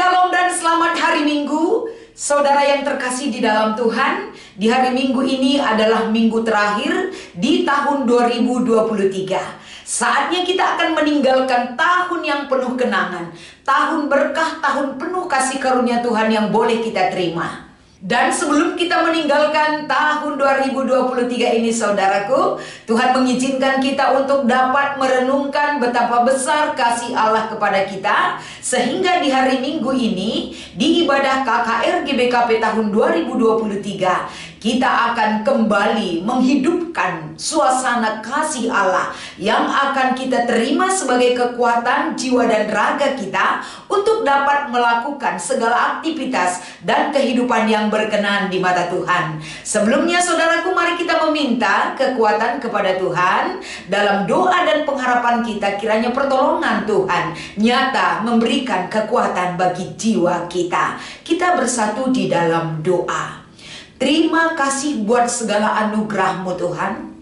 Shalom dan selamat hari Minggu. Saudara yang terkasih di dalam Tuhan, di hari Minggu ini adalah minggu terakhir di tahun 2023. Saatnya kita akan meninggalkan tahun yang penuh kenangan, tahun berkah, tahun penuh kasih karunia Tuhan yang boleh kita terima. Dan sebelum kita meninggalkan tahun 2023 ini, saudaraku, Tuhan mengizinkan kita untuk dapat merenungkan betapa besar kasih Allah kepada kita, sehingga di hari Minggu ini, di ibadah KKR GBKP tahun 2023, kita akan kembali menghidupkan suasana kasih Allah yang akan kita terima sebagai kekuatan jiwa dan raga kita untuk dapat melakukan segala aktivitas dan kehidupan yang berkenan di mata Tuhan. Sebelumnya, saudaraku, mari kita meminta kekuatan kepada Tuhan dalam doa dan pengharapan kita, kiranya pertolongan Tuhan nyata memberikan kekuatan bagi jiwa kita. Kita bersatu di dalam doa. Terima kasih buat segala anugerah-Mu Tuhan.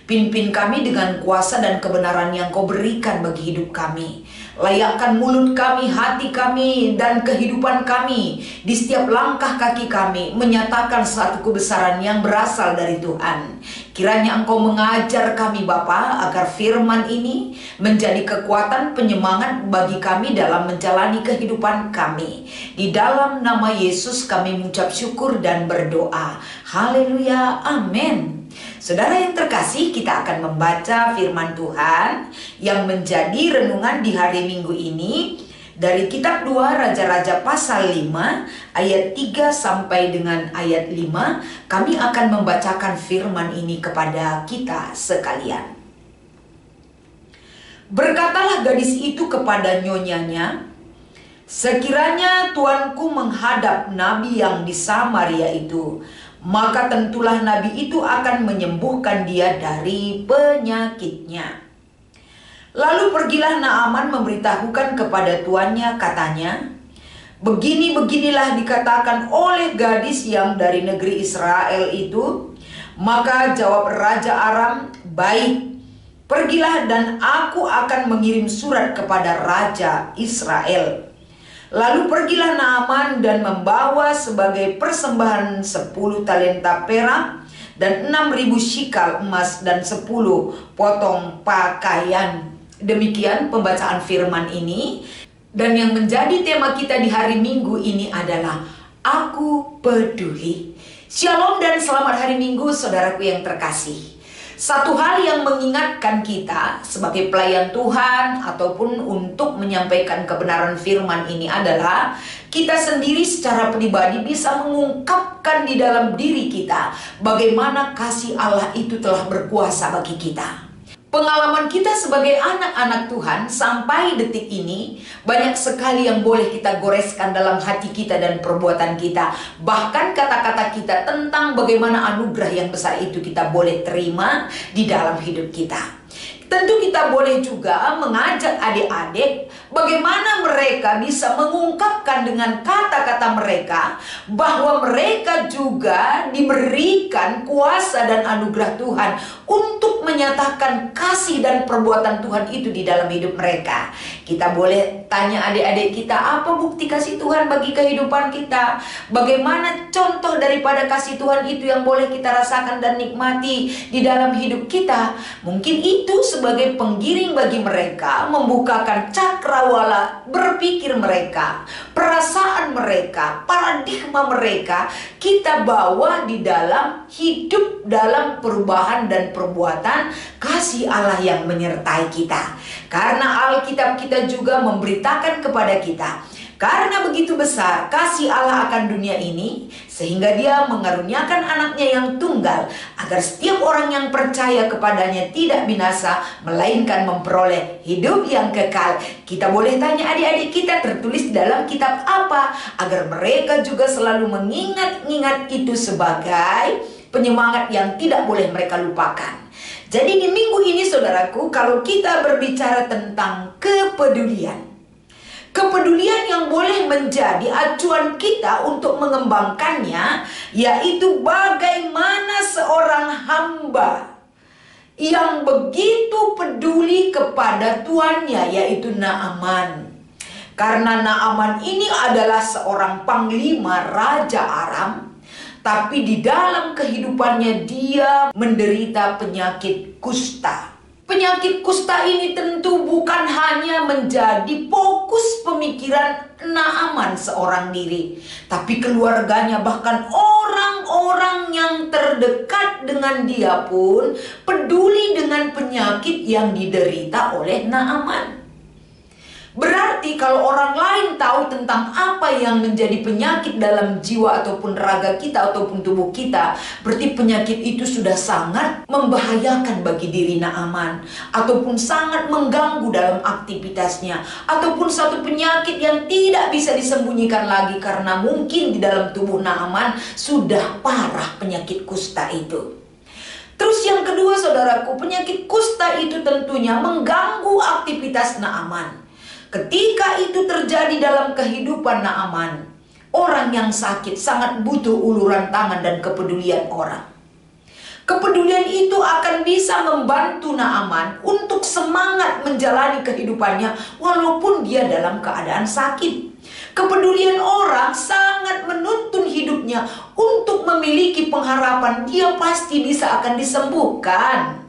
Pimpin kami dengan kuasa dan kebenaran yang Kau berikan bagi hidup kami. Layakkan mulut kami, hati kami, dan kehidupan kami di setiap langkah kaki kami menyatakan satu kebesaran yang berasal dari Tuhan. Kiranya Engkau mengajar kami Bapa, agar firman ini menjadi kekuatan penyemangat bagi kami dalam menjalani kehidupan kami. Di dalam nama Yesus kami mengucap syukur dan berdoa. Haleluya, amin. Saudara yang terkasih, kita akan membaca firman Tuhan yang menjadi renungan di hari Minggu ini dari kitab 2 Raja-Raja pasal 5 ayat 3 sampai dengan ayat 5. Kami akan membacakan firman ini kepada kita sekalian. Berkatalah gadis itu kepada nyonyanya, "Sekiranya tuanku menghadap nabi yang di Samaria itu, maka tentulah nabi itu akan menyembuhkan dia dari penyakitnya." Lalu pergilah Naaman memberitahukan kepada tuannya, katanya, "Begini-beginilah dikatakan oleh gadis yang dari negeri Israel itu." Maka jawab Raja Aram, "Baik, pergilah dan aku akan mengirim surat kepada Raja Israel." Lalu pergilah Naaman dan membawa sebagai persembahan 10 talenta perak dan 6.000 shikal emas dan 10 potong pakaian. Demikian pembacaan firman ini. Dan yang menjadi tema kita di hari Minggu ini adalah Aku Peduli. Shalom dan selamat hari Minggu, saudaraku yang terkasih. Satu hal yang mengingatkan kita sebagai pelayan Tuhan ataupun untuk menyampaikan kebenaran firman ini adalah kita sendiri secara pribadi bisa mengungkapkan di dalam diri kita bagaimana kasih Allah itu telah berkuasa bagi kita. Pengalaman kita sebagai anak-anak Tuhan sampai detik ini banyak sekali yang boleh kita goreskan dalam hati kita dan perbuatan kita. Bahkan kata-kata kita tentang bagaimana anugerah yang besar itu kita boleh terima di dalam hidup kita. Tentu kita boleh juga mengajak adik-adik bagaimana mereka bisa mengungkapkan dengan kata-kata mereka bahwa mereka juga diberikan kuasa dan anugerah Tuhan untuk menyatakan kasih dan perbuatan Tuhan itu di dalam hidup mereka. Kita boleh tanya adik-adik kita, apa bukti kasih Tuhan bagi kehidupan kita? Bagaimana contoh daripada kasih Tuhan itu yang boleh kita rasakan dan nikmati di dalam hidup kita? Mungkin itu sebagai penggiring bagi mereka, membukakan cakrawala berpikir mereka, perasaan mereka, paradigma mereka, kita bawa di dalam hidup dalam perubahan dan perbuatan kasih Allah yang menyertai kita. Karena Alkitab kita juga memberitakan kepada kita, karena begitu besar kasih Allah akan dunia ini, sehingga Dia mengaruniakan anaknya yang tunggal, agar setiap orang yang percaya kepadanya tidak binasa, melainkan memperoleh hidup yang kekal. Kita boleh tanya adik-adik kita, tertulis dalam kitab apa, agar mereka juga selalu mengingat-ingat itu sebagai penyemangat yang tidak boleh mereka lupakan. Jadi di minggu ini, saudaraku, kalau kita berbicara tentang kepedulian yang boleh menjadi acuan kita untuk mengembangkannya, yaitu bagaimana seorang hamba yang begitu peduli kepada tuannya, yaitu Naaman. Karena Naaman ini adalah seorang panglima Raja Aram, tapi di dalam kehidupannya dia menderita penyakit kusta. Penyakit kusta ini tentu bukan hanya menjadi fokus pemikiran Naaman seorang diri, tapi keluarganya, bahkan orang-orang yang terdekat dengan dia pun peduli dengan penyakit yang diderita oleh Naaman. Berarti kalau orang lain tahu tentang apa yang menjadi penyakit dalam jiwa ataupun raga kita ataupun tubuh kita, berarti penyakit itu sudah sangat membahayakan bagi diri Naaman, ataupun sangat mengganggu dalam aktivitasnya, ataupun satu penyakit yang tidak bisa disembunyikan lagi karena mungkin di dalam tubuh Naaman sudah parah penyakit kusta itu. Terus yang kedua saudaraku, penyakit kusta itu tentunya mengganggu aktivitas Naaman. Ketika itu terjadi dalam kehidupan Naaman, orang yang sakit sangat butuh uluran tangan dan kepedulian orang. Kepedulian itu akan bisa membantu Naaman untuk semangat menjalani kehidupannya walaupun dia dalam keadaan sakit. Kepedulian orang sangat menuntun hidupnya untuk memiliki pengharapan dia pasti bisa akan disembuhkan.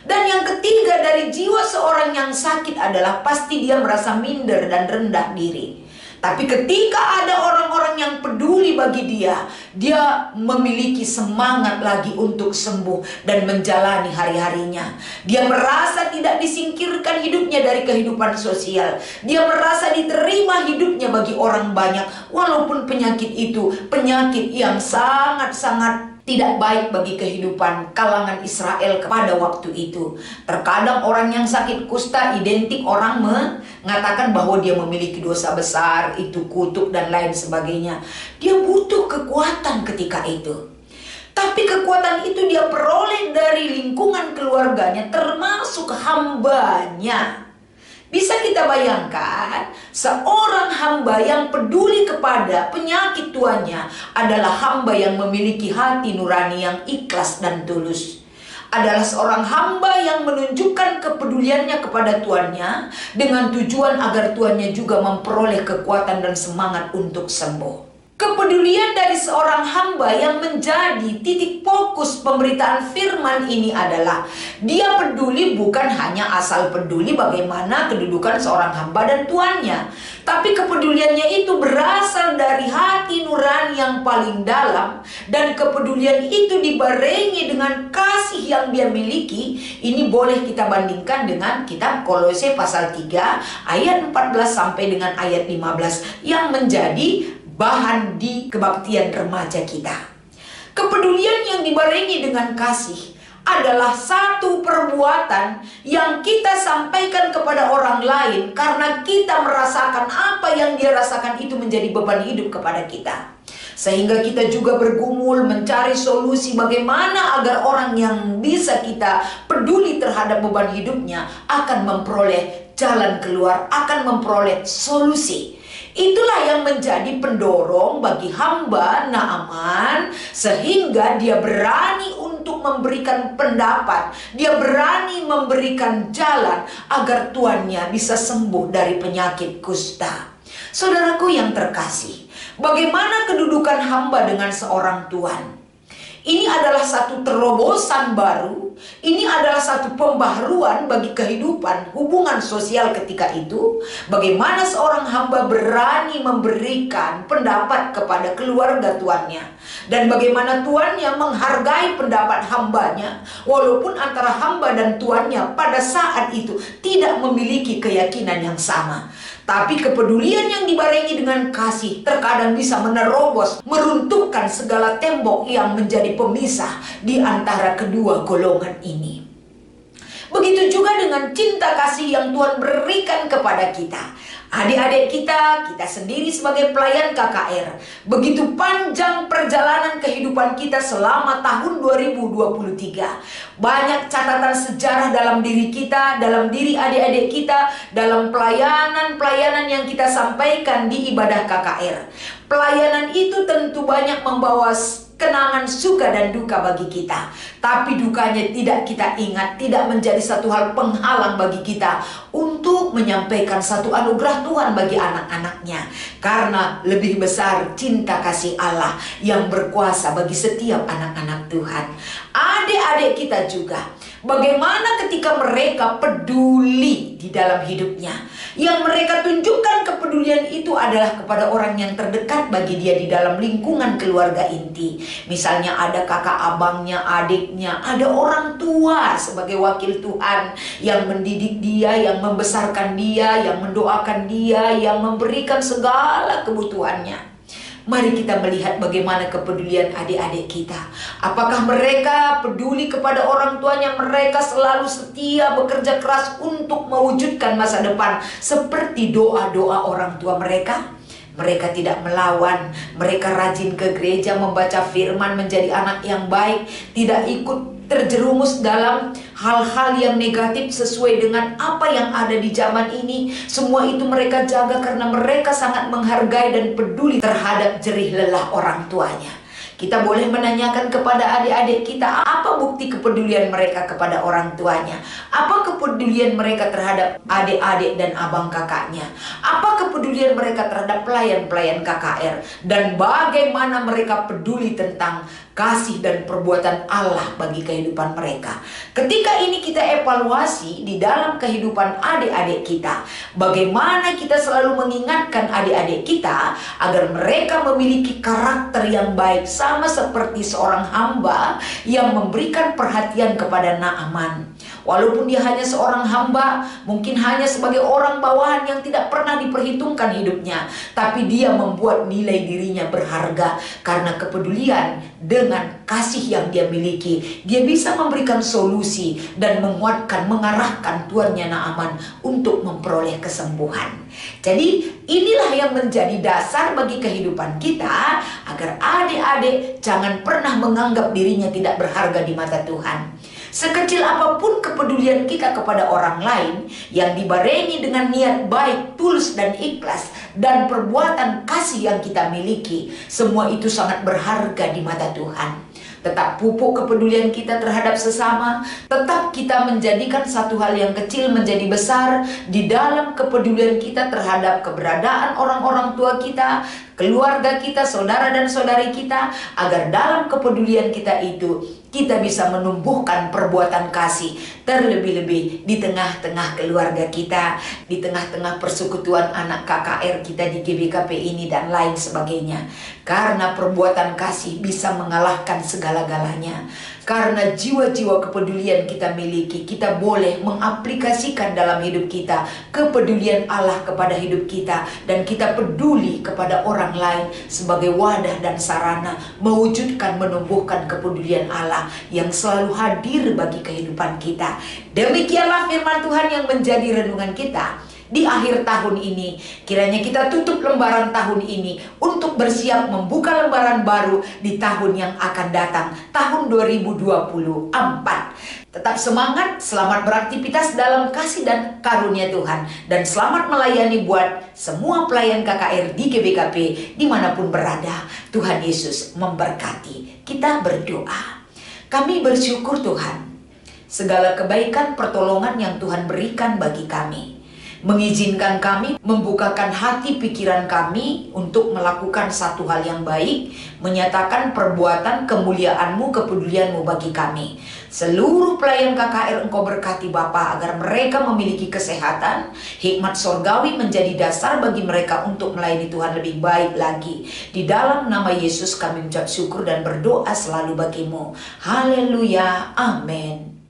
Dan yang ketiga dari jiwa seorang yang sakit adalah pasti dia merasa minder dan rendah diri. Tapi ketika ada orang-orang yang peduli bagi dia, dia memiliki semangat lagi untuk sembuh dan menjalani hari-harinya. Dia merasa tidak disingkirkan hidupnya dari kehidupan sosial. Dia merasa diterima hidupnya bagi orang banyak, walaupun penyakit itu penyakit yang sangat-sangat tidak baik bagi kehidupan kalangan Israel pada waktu itu. Terkadang orang yang sakit kusta identik orang mengatakan bahwa dia memiliki dosa besar, itu kutuk dan lain sebagainya. Dia butuh kekuatan ketika itu. Tapi kekuatan itu dia peroleh dari lingkungan keluarganya, termasuk hambanya. Bisa kita bayangkan, seorang hamba yang peduli kepada penyakit tuannya adalah hamba yang memiliki hati nurani yang ikhlas dan tulus. Adalah seorang hamba yang menunjukkan kepeduliannya kepada tuannya dengan tujuan agar tuannya juga memperoleh kekuatan dan semangat untuk sembuh. Kepedulian dari seorang hamba yang menjadi titik fokus pemberitaan firman ini adalah dia peduli bukan hanya asal peduli bagaimana kedudukan seorang hamba dan tuannya, tapi kepeduliannya itu berasal dari hati nurani yang paling dalam, dan kepedulian itu dibarengi dengan kasih yang dia miliki. Ini boleh kita bandingkan dengan kitab Kolose pasal 3 ayat 14 sampai dengan ayat 15 yang menjadi bahan di kebaktian remaja kita. Kepedulian yang dibarengi dengan kasih adalah satu perbuatan yang kita sampaikan kepada orang lain karena kita merasakan apa yang dia rasakan itu menjadi beban hidup kepada kita. Sehingga kita juga bergumul mencari solusi bagaimana agar orang yang bisa kita peduli terhadap beban hidupnya akan memperoleh jalan keluar, akan memperoleh solusi. Itulah yang menjadi pendorong bagi hamba Naaman, sehingga dia berani untuk memberikan pendapat, dia berani memberikan jalan agar tuannya bisa sembuh dari penyakit kusta. Saudaraku yang terkasih, bagaimana kedudukan hamba dengan seorang tuan? Ini adalah satu terobosan baru. Ini adalah satu pembaharuan bagi kehidupan hubungan sosial ketika itu. Bagaimana seorang hamba berani memberikan pendapat kepada keluarga tuannya, dan bagaimana tuannya menghargai pendapat hambanya, walaupun antara hamba dan tuannya pada saat itu tidak memiliki keyakinan yang sama. Tapi kepedulian yang dibarengi dengan kasih terkadang bisa menerobos, meruntuhkan segala tembok yang menjadi pemisah di antara kedua golongan ini. Begitu juga dengan cinta kasih yang Tuhan berikan kepada kita. Adik-adik kita sendiri sebagai pelayan KKR. Begitu panjang perjalanan kehidupan kita selama tahun 2023. Banyak catatan sejarah dalam diri kita, dalam diri adik-adik kita, dalam pelayanan-pelayanan yang kita sampaikan di ibadah KKR. Pelayanan itu tentu banyak membawa kenangan suka dan duka bagi kita. Tapi dukanya tidak kita ingat, tidak menjadi satu hal penghalang bagi kita untuk menyampaikan satu anugerah Tuhan bagi anak-anaknya. Karena lebih besar cinta kasih Allah yang berkuasa bagi setiap anak-anak Tuhan. Adik-adik kita juga, bagaimana ketika mereka peduli di dalam hidupnya. Yang mereka tunjukkan kepedulian itu adalah kepada orang yang terdekat bagi dia di dalam lingkungan keluarga inti. Misalnya ada kakak abangnya, adiknya, ada orang tua sebagai wakil Tuhan yang mendidik dia, yang membesarkan dia, yang mendoakan dia, yang memberikan segala kebutuhannya. Mari kita melihat bagaimana kepedulian adik-adik kita. Apakah mereka peduli kepada orang tuanya? Mereka selalu setia bekerja keras untuk mewujudkan masa depan seperti doa-doa orang tua mereka. Mereka tidak melawan, mereka rajin ke gereja membaca firman, menjadi anak yang baik, tidak ikut terjerumus dalam hal-hal yang negatif sesuai dengan apa yang ada di zaman ini. Semua itu mereka jaga karena mereka sangat menghargai dan peduli terhadap jerih lelah orang tuanya. Kita boleh menanyakan kepada adik-adik kita, apa bukti kepedulian mereka kepada orang tuanya? Apa kepedulian mereka terhadap adik-adik dan abang kakaknya? Apa kepedulian mereka terhadap pelayan-pelayan KKR? Dan bagaimana mereka peduli tentang kasih dan perbuatan Allah bagi kehidupan mereka? Ketika ini kita evaluasi di dalam kehidupan adik-adik kita, bagaimana kita selalu mengingatkan adik-adik kita agar mereka memiliki karakter yang baik, sama seperti seorang hamba yang memberikan perhatian kepada Naaman. Walaupun dia hanya seorang hamba, mungkin hanya sebagai orang bawahan yang tidak pernah diperhitungkan hidupnya, tapi dia membuat nilai dirinya berharga karena kepedulian dengan kasih yang dia miliki. Dia bisa memberikan solusi dan menguatkan, mengarahkan tuannya Naaman untuk memperoleh kesembuhan. Jadi inilah yang menjadi dasar bagi kehidupan kita, agar adik-adik jangan pernah menganggap dirinya tidak berharga di mata Tuhan. Sekecil apapun kepedulian kita kepada orang lain yang dibarengi dengan niat baik, tulus dan ikhlas, dan perbuatan kasih yang kita miliki, semua itu sangat berharga di mata Tuhan. Tetap pupuk kepedulian kita terhadap sesama. Tetap kita menjadikan satu hal yang kecil menjadi besar di dalam kepedulian kita terhadap keberadaan orang-orang tua kita, keluarga kita, saudara dan saudari kita, agar dalam kepedulian kita itu kita bisa menumbuhkan perbuatan kasih, terlebih-lebih di tengah-tengah keluarga kita, di tengah-tengah persekutuan anak KKR kita di GBKP ini dan lain sebagainya. Karena perbuatan kasih bisa mengalahkan segala-galanya. Karena jiwa-jiwa kepedulian kita miliki, kita boleh mengaplikasikan dalam hidup kita kepedulian Allah kepada hidup kita, dan kita peduli kepada orang lain sebagai wadah dan sarana mewujudkan, menumbuhkan kepedulian Allah yang selalu hadir bagi kehidupan kita. Demikianlah firman Tuhan yang menjadi renungan kita di akhir tahun ini. Kiranya kita tutup lembaran tahun ini untuk bersiap membuka lembaran baru di tahun yang akan datang, tahun 2024. Tetap semangat, selamat beraktivitas dalam kasih dan karunia Tuhan, dan selamat melayani buat semua pelayan KKR di GBKP dimanapun berada. Tuhan Yesus memberkati. Kita berdoa. Kami bersyukur Tuhan, segala kebaikan pertolongan yang Tuhan berikan bagi kami, mengizinkan kami, membukakan hati pikiran kami untuk melakukan satu hal yang baik, menyatakan perbuatan kemuliaan-Mu, kepedulian-Mu bagi kami. Seluruh pelayan KKR Engkau berkati Bapa, agar mereka memiliki kesehatan, hikmat sorgawi menjadi dasar bagi mereka untuk melayani Tuhan lebih baik lagi. Di dalam nama Yesus kami ucap syukur dan berdoa selalu bagi-Mu. Haleluya, amin.